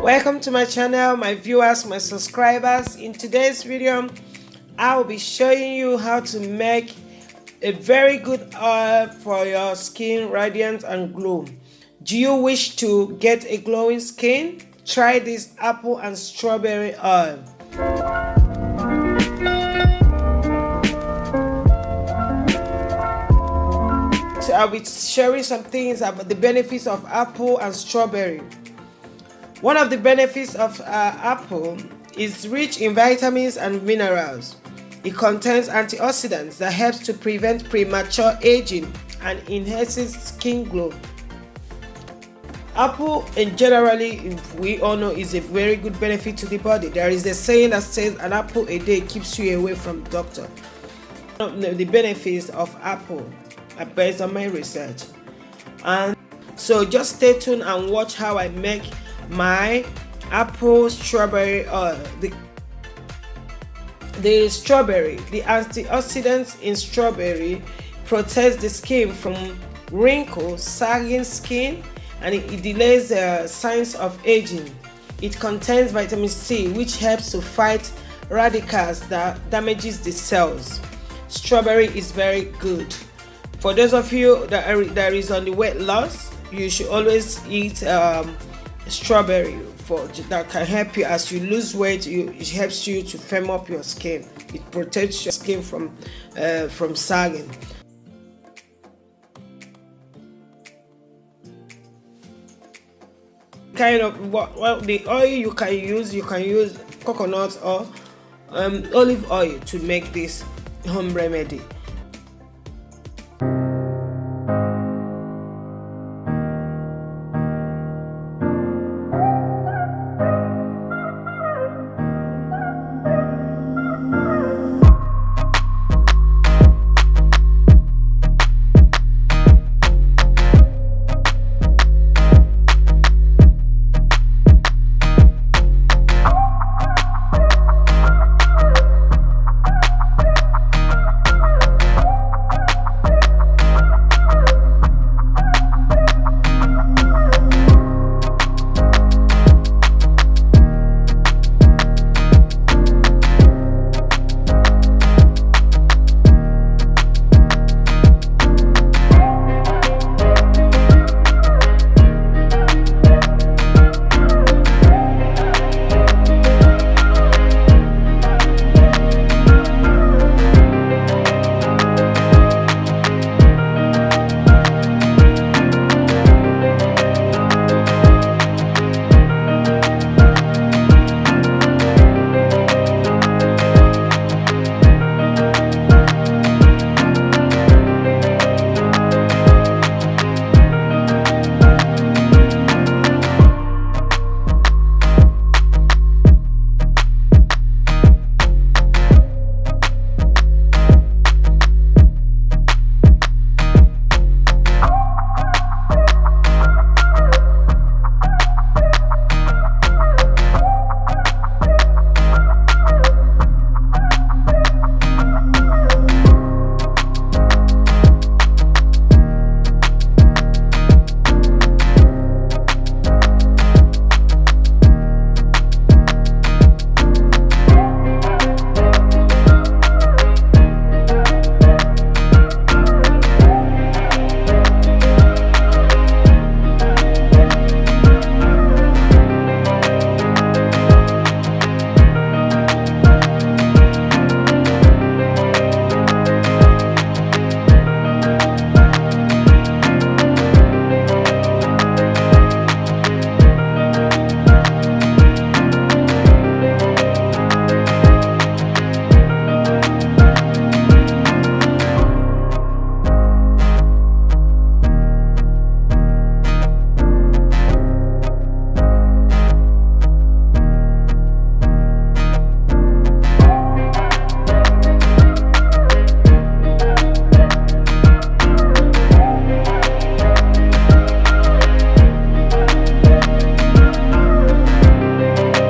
Welcome to my channel, my viewers, my subscribers. In today's video I will be showing you how to make a very good oil for your skin, radiant and glow. Do you wish to get a glowing skin? Try this apple and strawberry oil. So I'll be sharing some things about the benefits of apple and strawberry. One of the benefits of apple is rich in vitamins and minerals. It contains antioxidants that helps to prevent premature aging and enhances skin glow. Apple, and generally, we all know, is a very good benefit to the body. There is a saying that says an apple a day keeps you away from doctor. The benefits of apple are based on my research, and so just stay tuned and watch how I make my apple strawberry oil. The strawberry, the antioxidants in strawberry protects the skin from wrinkles, sagging skin, and it delays signs of aging. It contains vitamin C, which helps to fight radicals that damages the cells. Strawberry is very good. For those of you that is on the weight loss, you should always eat strawberry that can help you as you lose weight. It helps you to firm up your skin. It protects your skin from sagging. Kind of the oil you can use coconut or olive oil to make this home remedy.